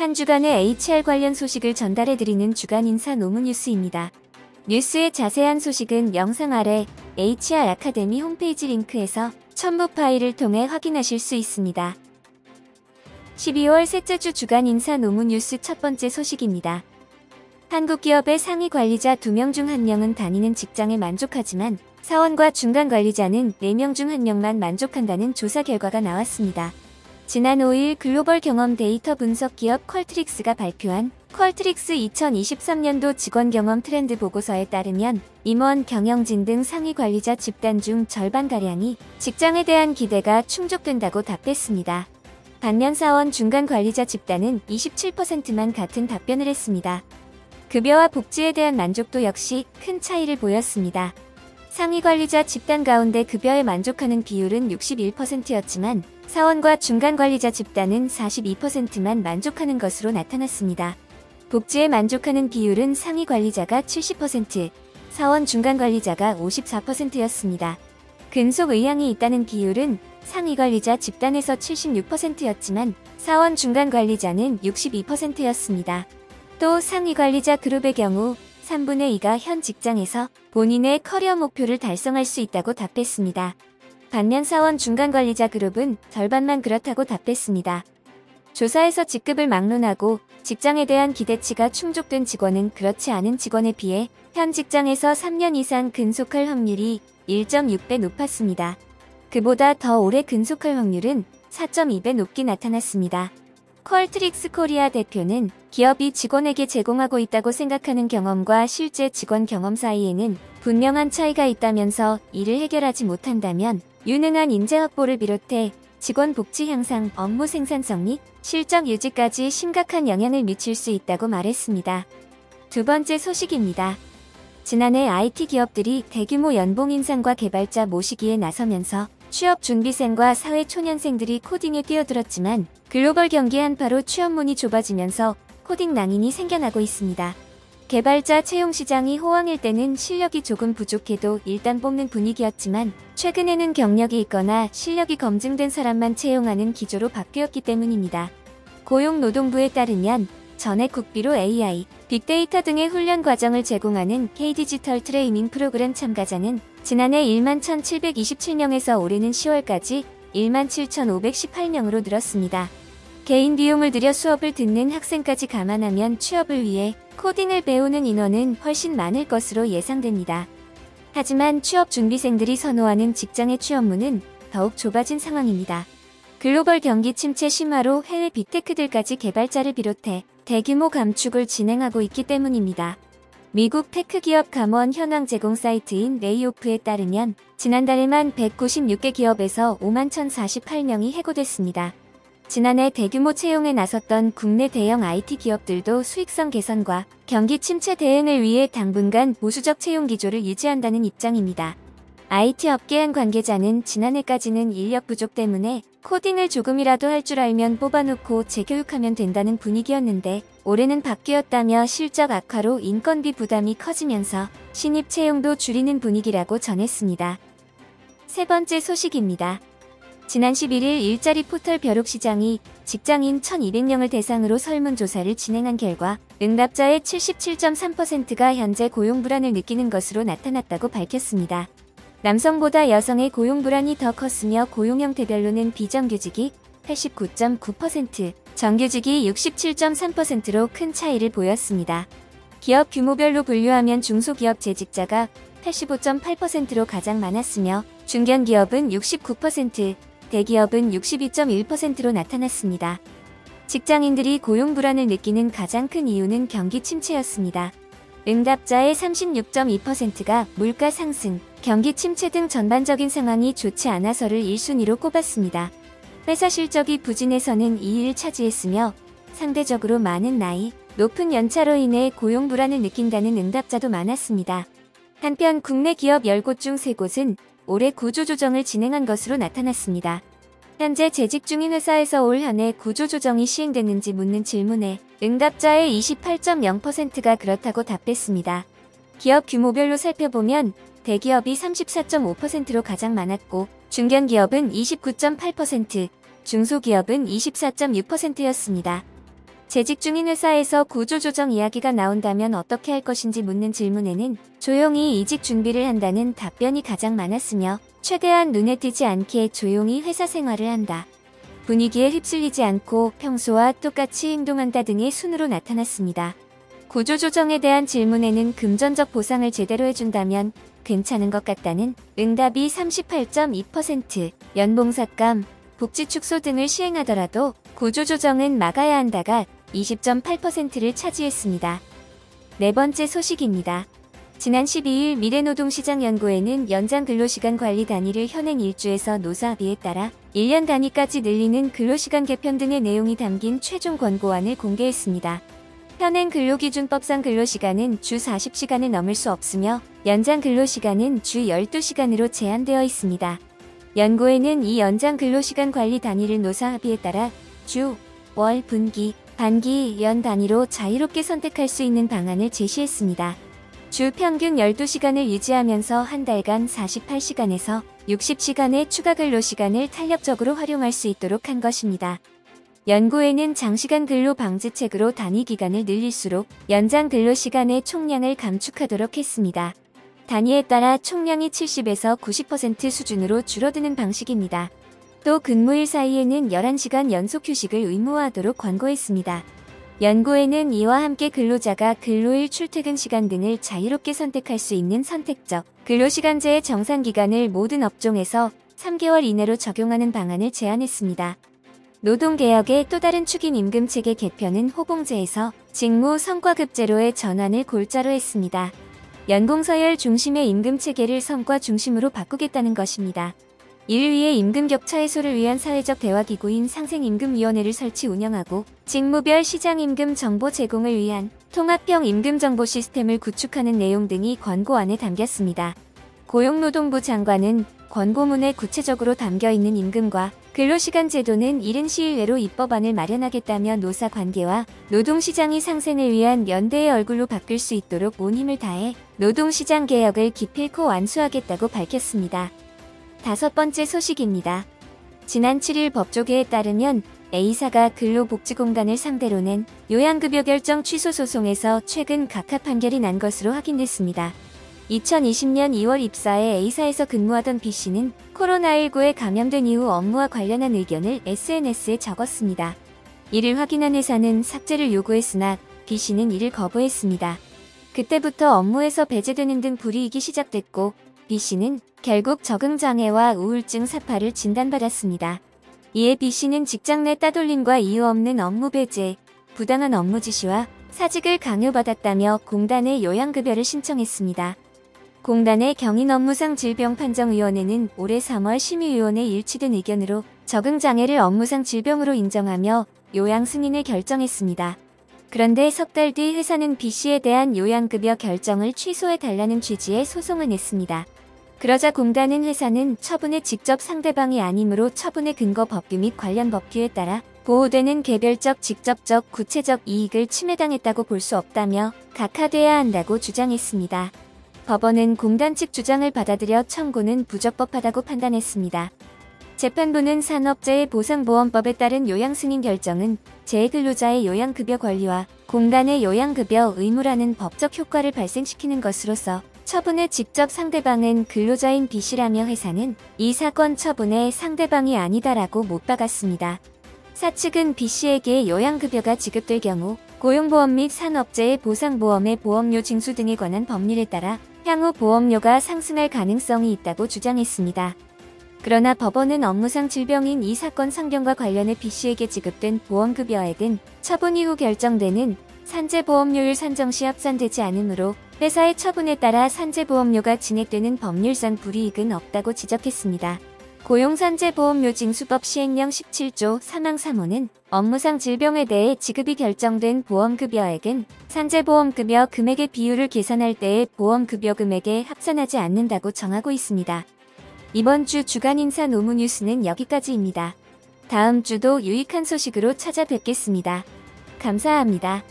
한 주간의 HR 관련 소식을 전달해드리는 주간 인사 노무뉴스입니다. 뉴스의 자세한 소식은 영상 아래 HR 아카데미 홈페이지 링크에서 첨부 파일을 통해 확인하실 수 있습니다. 12월 셋째 주 주간 인사 노무뉴스 첫 번째 소식입니다. 한국 기업의 상위 관리자 2명 중 1명은 다니는 직장에 만족하지만 사원과 중간 관리자는 4명 중 1명만 만족한다는 조사 결과가 나왔습니다. 지난 5일 글로벌 경험 데이터 분석 기업 퀄트릭스가 발표한 퀄트릭스 2023년도 직원 경험 트렌드 보고서에 따르면 임원, 경영진 등 상위 관리자 집단 중 절반가량이 직장에 대한 기대가 충족된다고 답했습니다. 반면 사원 중간 관리자 집단은 27%만 같은 답변을 했습니다. 급여와 복지에 대한 만족도 역시 큰 차이를 보였습니다. 상위 관리자 집단 가운데 급여에 만족하는 비율은 61%였지만 사원과 중간 관리자 집단은 42%만 만족하는 것으로 나타났습니다. 복지에 만족하는 비율은 상위 관리자가 70%, 사원 중간 관리자가 54%였습니다. 근속 의향이 있다는 비율은 상위 관리자 집단에서 76%였지만 사원 중간 관리자는 62%였습니다. 또 상위 관리자 그룹의 경우 3분의 2가 현 직장에서 본인의 커리어 목표를 달성할 수 있다고 답했습니다. 반면 사원 중간 관리자 그룹은 절반만 그렇다고 답했습니다. 조사에서 직급을 막론하고 직장에 대한 기대치가 충족된 직원은 그렇지 않은 직원에 비해 현 직장에서 3년 이상 근속할 확률이 1.6배 높았습니다. 그보다 더 오래 근속할 확률은 4.2배 높게 나타났습니다. 퀄트릭스 코리아 대표는 기업이 직원에게 제공하고 있다고 생각하는 경험과 실제 직원 경험 사이에는 분명한 차이가 있다면서 이를 해결하지 못한다면 유능한 인재 확보를 비롯해 직원 복지 향상, 업무 생산성 및 실적 유지까지 심각한 영향을 미칠 수 있다고 말했습니다. 두 번째 소식입니다. 지난해 IT 기업들이 대규모 연봉 인상과 개발자 모시기에 나서면서 취업 준비생과 사회초년생들이 코딩에 뛰어들었지만 글로벌 경기 한파로 취업문이 좁아지면서 코딩 낭인이 생겨나고 있습니다. 개발자 채용 시장이 호황일 때는 실력이 조금 부족해도 일단 뽑는 분위기였지만 최근에는 경력이 있거나 실력이 검증된 사람만 채용하는 기조로 바뀌었기 때문입니다. 고용노동부에 따르면 전액 국비로 AI, 빅데이터 등의 훈련 과정을 제공하는 K디지털 트레이닝 프로그램 참가자는 지난해 11,727명에서 올해는 10월까지 17,518명으로 늘었습니다. 개인 비용을 들여 수업을 듣는 학생까지 감안하면 취업을 위해 코딩을 배우는 인원은 훨씬 많을 것으로 예상됩니다. 하지만 취업 준비생들이 선호하는 직장의 취업문은 더욱 좁아진 상황입니다. 글로벌 경기 침체 심화로 해외 빅테크들까지 개발자를 비롯해 대규모 감축을 진행하고 있기 때문입니다. 미국 테크 기업 감원 현황 제공 사이트인 레이오프에 따르면 지난달에만 196개 기업에서 51,048명이 해고됐습니다. 지난해 대규모 채용에 나섰던 국내 대형 IT 기업들도 수익성 개선과 경기 침체 대응을 위해 당분간 보수적 채용 기조를 유지한다는 입장입니다. IT 업계 한 관계자는 지난해까지는 인력 부족 때문에 코딩을 조금이라도 할 줄 알면 뽑아놓고 재교육하면 된다는 분위기였는데 올해는 바뀌었다며 실적 악화로 인건비 부담이 커지면서 신입 채용도 줄이는 분위기라고 전했습니다. 세 번째 소식입니다. 지난 11일 일자리 포털 벼룩시장이 직장인 1,200명을 대상으로 설문조사를 진행한 결과 응답자의 77.3%가 현재 고용불안을 느끼는 것으로 나타났다고 밝혔습니다. 남성보다 여성의 고용불안이 더 컸으며 고용 형태별로는 비정규직이 89.9%, 정규직이 67.3%로 큰 차이를 보였습니다. 기업 규모별로 분류하면 중소기업 재직자가 85.8%로 가장 많았으며 중견기업은 69%, 대기업은 62.1%로 나타났습니다. 직장인들이 고용 불안을 느끼는 가장 큰 이유는 경기 침체였습니다. 응답자의 36.2%가 물가 상승, 경기 침체 등 전반적인 상황이 좋지 않아서를 1순위로 꼽았습니다. 회사 실적이 부진해서는 2위를 차지했으며 상대적으로 많은 나이, 높은 연차로 인해 고용 불안을 느낀다는 응답자도 많았습니다. 한편 국내 기업 10곳 중 3곳은 올해 구조조정을 진행한 것으로 나타났습니다. 현재 재직 중인 회사에서 올 한 해 구조조정이 시행됐는지 묻는 질문에 응답자의 28.0%가 그렇다고 답했습니다. 기업 규모별로 살펴보면 대기업이 34.5%로 가장 많았고 중견기업은 29.8%, 중소기업은 24.6%였습니다. 재직 중인 회사에서 구조조정 이야기가 나온다면 어떻게 할 것인지 묻는 질문에는 조용히 이직 준비를 한다는 답변이 가장 많았으며 최대한 눈에 띄지 않게 조용히 회사 생활을 한다. 분위기에 휩쓸리지 않고 평소와 똑같이 행동한다 등의 순으로 나타났습니다. 구조조정에 대한 질문에는 금전적 보상을 제대로 해준다면 괜찮은 것 같다는 응답이 38.2%, 연봉 삭감, 복지 축소 등을 시행하더라도 구조조정은 막아야 한다가 20.8%를 차지했습니다. 네 번째 소식입니다. 지난 12일 미래노동시장연구회는 연장 근로시간 관리 단위를 현행 1주에서 노사합의에 따라 1년 단위까지 늘리는 근로시간 개편 등의 내용이 담긴 최종 권고안을 공개했습니다. 현행 근로기준법상 근로시간은 주 40시간을 넘을 수 없으며 연장 근로시간은 주 12시간으로 제한되어 있습니다. 연구회는 이 연장 근로시간 관리 단위를 노사합의에 따라 주, 월, 분기, 반기, 연 단위로 자유롭게 선택할 수 있는 방안을 제시했습니다. 주 평균 12시간을 유지하면서 한 달간 48시간에서 60시간의 추가 근로시간을 탄력적으로 활용할 수 있도록 한 것입니다. 연구회는 장시간 근로 방지책으로 단위 기간을 늘릴수록 연장 근로시간의 총량을 감축하도록 했습니다. 단위에 따라 총량이 70에서 90% 수준으로 줄어드는 방식입니다. 또 근무일 사이에는 11시간 연속 휴식을 의무화하도록 권고했습니다. 연구회는 이와 함께 근로자가 근로일 출퇴근 시간 등을 자유롭게 선택할 수 있는 선택적 근로시간제의 정산기간을 모든 업종에서 3개월 이내로 적용하는 방안을 제안했습니다. 노동개혁의 또 다른 축인 임금체계 개편은 호봉제에서 직무 성과급제로의 전환을 골자로 했습니다. 연봉서열 중심의 임금체계를 성과 중심으로 바꾸겠다는 것입니다. 이를 위해 임금 격차 해소를 위한 사회적 대화기구인 상생임금위원회를 설치 운영하고 직무별 시장임금 정보 제공을 위한 통합형 임금정보 시스템을 구축하는 내용 등이 권고안에 담겼습니다. 고용노동부 장관은 권고문에 구체적으로 담겨있는 임금과 근로시간 제도는 이른 시일 내로 입법안을 마련하겠다며 노사관계와 노동시장의 상생을 위한 연대의 얼굴로 바뀔 수 있도록 온 힘을 다해 노동시장 개혁을 기필코 완수하겠다고 밝혔습니다. 다섯 번째 소식입니다. 지난 7일 법조계에 따르면 A사가 근로복지공단을 상대로 낸 요양급여 결정 취소 소송에서 최근 각하 판결이 난 것으로 확인됐습니다. 2020년 2월 입사해 A사에서 근무하던 B씨는 코로나19에 감염된 이후 업무와 관련한 의견을 SNS에 적었습니다. 이를 확인한 회사는 삭제를 요구했으나 B씨는 이를 거부했습니다. 그때부터 업무에서 배제되는 등 불이익이 시작됐고 B씨는 결국 적응장애와 우울증 사파를 진단받았습니다. 이에 B씨는 직장 내 따돌림과 이유 없는 업무 배제, 부당한 업무 지시와 사직을 강요받았다며 공단에 요양급여를 신청했습니다. 공단의 경인업무상 질병판정위원회는 올해 3월 심의위원회 일치된 의견으로 적응장애를 업무상 질병으로 인정하며 요양 승인을 결정했습니다. 그런데 석 달 뒤 회사는 B씨에 대한 요양급여 결정을 취소해달라는 취지의 소송을 냈습니다. 그러자 공단은 회사는 처분의 직접 상대방이 아니므로 처분의 근거 법규 및 관련 법규에 따라 보호되는 개별적, 직접적, 구체적 이익을 침해당했다고 볼 수 없다며 각하돼야 한다고 주장했습니다. 법원은 공단 측 주장을 받아들여 청구는 부적법하다고 판단했습니다. 재판부는 산업재해보상보험법에 따른 요양승인 결정은 재근로자의 요양급여 권리와 공단의 요양급여 의무라는 법적 효과를 발생시키는 것으로서 처분의 직접 상대방은 근로자인 B씨라며 회사는 이 사건 처분의 상대방이 아니다라고 못 박았습니다. 사측은 B씨에게 요양급여가 지급될 경우 고용보험 및 산업재해보상보험의 보험료 징수 등에 관한 법률에 따라 향후 보험료가 상승할 가능성이 있다고 주장했습니다. 그러나 법원은 업무상 질병인 이 사건 상경과 관련해 B씨에게 지급된 보험급여액은 처분 이후 결정되는 산재보험료율 산정 시 합산되지 않으므로 회사의 처분에 따라 산재보험료가 진액되는 법률상 불이익은 없다고 지적했습니다. 고용산재보험료징수법 시행령 17조 사망 3호는 업무상 질병에 대해 지급이 결정된 보험급여액은 산재보험급여 금액의 비율을 계산할 때의 보험급여 금액에 합산하지 않는다고 정하고 있습니다. 이번 주 주간 인사 노무 뉴스는 여기까지입니다. 다음 주도 유익한 소식으로 찾아뵙겠습니다. 감사합니다.